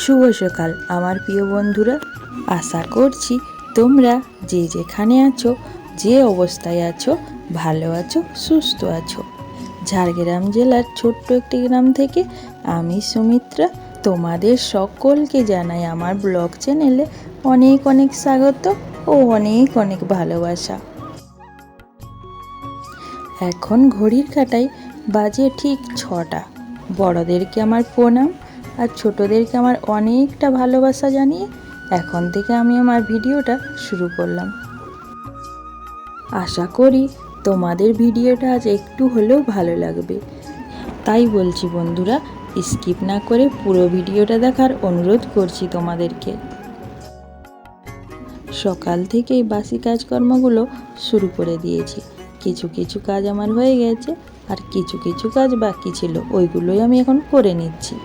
শুভ সকাল আমার প্রিয় বন্ধুরা, আশা করছি তোমরা যে যেখানে আছো, যে অবস্থায় আছো, ভালো আছো, সুস্থ আছো। ঝাড়গ্রাম জেলার ছোট্ট একটি গ্রাম থেকে আমি সুমিত্রা তোমাদের সকলকে জানাই আমার ব্লগ চ্যানেলে অনেক অনেক স্বাগত ও অনেক অনেক ভালোবাসা। এখন ঘড়ির কাঁটায় বাজে ঠিক 6টা। বড়দেরকে আমার প্রণাম আর ছোটদেরকে আমার অনেকটা ভালোবাসা জানিয়ে এখন থেকে আমি আমার ভিডিওটা শুরু করলাম। আশা করি তোমাদের ভিডিওটা আজ একটু হলেও ভালো লাগবে, তাই বলছি বন্ধুরা, স্কিপ না করে পুরো ভিডিওটা দেখার অনুরোধ করছি তোমাদেরকে। সকাল থেকেই বাসি কাজকর্মগুলো শুরু করে দিয়েছি। কিছু কিছু কাজ আমার হয়ে গেছে আর কিছু কিছু কাজ বাকি ছিল, ওইগুলোই আমি এখন করে নিচ্ছি।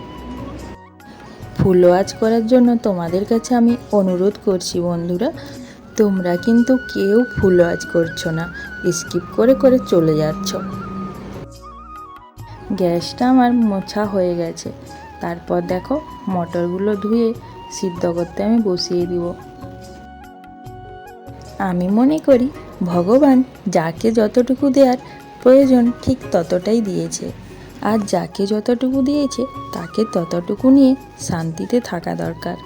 ফুল ওয়াচ করার জন্য তোমাদের কাছে আমি অনুরোধ করছি বন্ধুরা, তোমরা কিন্তু কেউ ফুল ওয়াচ করছো না, স্কিপ করে করে চলে যাচ্ছ। গ্যাসটা আমার মোছা হয়ে গেছে। তারপর দেখো মটরগুলো ধুয়ে সিদ্ধ করতে আমি বসিয়ে দিব। আমি মনে করি ভগবান যাকে যতটুকু দেওয়ার প্রয়োজন ঠিক ততটাই দিয়েছে, আর যাকে যতটুকু দিয়েছে তাকে ততটুকু নিয়ে শান্তিতে থাকা দরকার।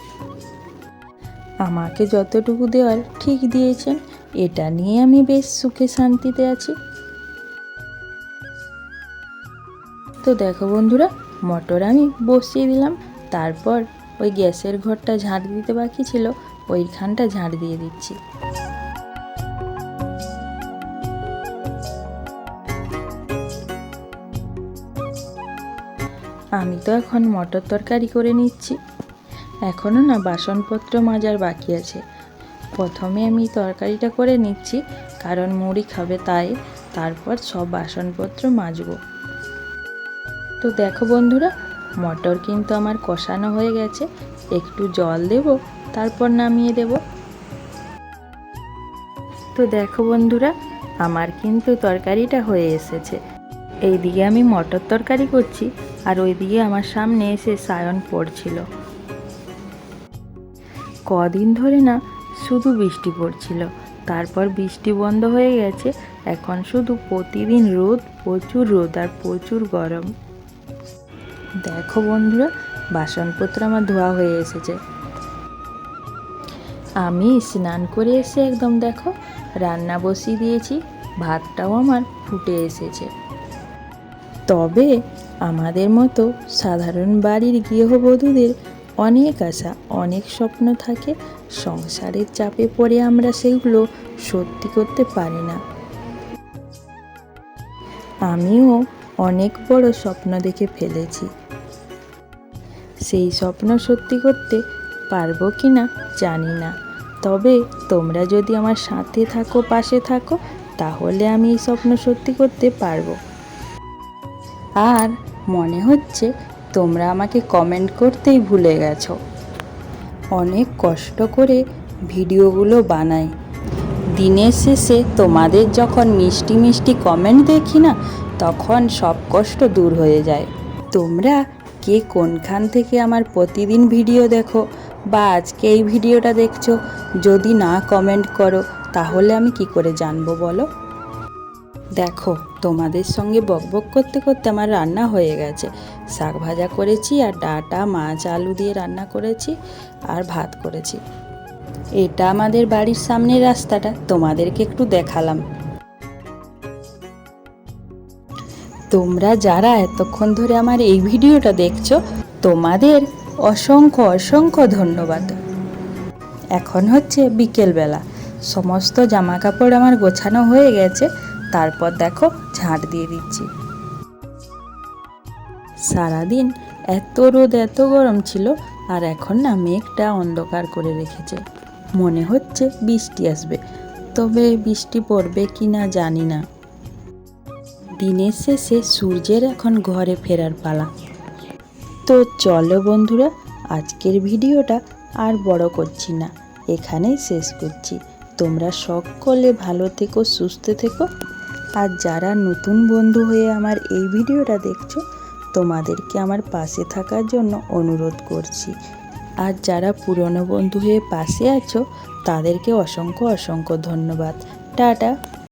আমাকে যতটুকু দেওয়ার ঠিক দিয়েছেন, এটা নিয়ে আমি বেশ সুখে শান্তিতে আছি। তো দেখো বন্ধুরা, মটর আমি বসিয়ে দিলাম। তারপর ওই গ্যাসের ঘরটা ঝাঁট দিতে বাকি ছিল, ওইখানটা ঝাঁট দিয়ে দিচ্ছি। আমি তো এখন মটর তরকারি করে নিচ্ছি। এখনও না বাসনপত্র মাজার বাকি আছে। প্রথমে আমি তরকারিটা করে নিচ্ছি, কারণ মুড়ি খাবে তাই। তারপর সব বাসনপত্র মাজবো। তো দেখো বন্ধুরা, মটর কিন্তু আমার কষানো হয়ে গেছে। একটু জল দেব, তারপর নামিয়ে দেব। তো দেখো বন্ধুরা, আমার কিন্তু তরকারিটা হয়ে এসেছে। এইদিকে আমি মটর তরকারি করছি আর ওইদিকে আমার সামনে এসে সায়ন পড়ছিল। কদিন ধরে না শুধু বৃষ্টি পড়ছিল, তারপর বৃষ্টি বন্ধ হয়ে গেছে। এখন শুধু প্রতিদিন রোদ, প্রচুর রোদ আর প্রচুর গরম। দেখো বন্ধুরা, বাসনপত্র আমার ধোয়া হয়ে এসেছে। আমি স্নান করে এসে একদম দেখো রান্না বসিয়ে দিয়েছি। ভাতটাও আমার ফুটে এসেছে। তবে আমাদের মতো সাধারণ বাড়ির গৃহবধূদের অনেক আশা, অনেক স্বপ্ন থাকে। সংসারের চাপে পড়ে আমরা সেইগুলো সত্যি করতে পারি না। আমিও অনেক বড় স্বপ্ন দেখে ফেলেছি। সেই স্বপ্ন সত্যি করতে পারবো কি না জানি না, তবে তোমরা যদি আমার সাথে থাকো, পাশে থাকো, তাহলে আমি এই স্বপ্ন সত্যি করতে পারবো। আর মনে হচ্ছে তোমরা আমাকে কমেন্ট করতেই ভুলে গেছো। অনেক কষ্ট করে ভিডিওগুলো বানাই। দিনের শেষে তোমাদের যখন মিষ্টি মিষ্টি কমেন্ট দেখি না, তখন সব কষ্ট দূর হয়ে যায়। তোমরা কে কোনখান থেকে আমার প্রতিদিন ভিডিও দেখো বা আজকে এই ভিডিওটা দেখছো, যদি না কমেন্ট করো তাহলে আমি কি করে জানবো বলো? দেখো, তোমাদের সঙ্গে বকবক করতে করতে আমার রান্না হয়ে গেছে। শাক ভাজা করেছি আর ডাঁটা মাছ আলু দিয়ে রান্না করেছি আর ভাত করেছি। এটা আমাদের বাড়ির সামনের রাস্তাটা তোমাদেরকে একটু দেখালাম। তোমরা যারা এতক্ষণ ধরে আমার এই ভিডিওটা দেখছো, তোমাদের অসংখ্য অসংখ্য ধন্যবাদ। এখন হচ্ছে বিকেলবেলা, সমস্ত জামা কাপড় আমার গোছানো হয়ে গেছে। তারপর দেখো ঝাঁট দিয়ে দিচ্ছি। সারাদিন এত রোদ এত গরম ছিল, আর এখন না মেঘটা অন্ধকার করে রেখেছে। মনে হচ্ছে বৃষ্টি আসবে, তবে বৃষ্টি পড়বে কি না জানি না। দিনের শেষে সূর্যের এখন ঘরে ফেরার পালা। তো চলো বন্ধুরা, আজকের ভিডিওটা আর বড় করছি না, এখানেই শেষ করছি। তোমরা সকলে ভালো থেকো, সুস্থ থেকো। আর যারা নতুন বন্ধু হয়ে আমার এই ভিডিওটা দেখছো, তোমাদেরকে আমার পাশে থাকার জন্য অনুরোধ করছি। আর যারা পুরনো বন্ধু হয়ে পাশে আছো, তাদেরকে অসংখ্য অসংখ্য ধন্যবাদ। টাটা।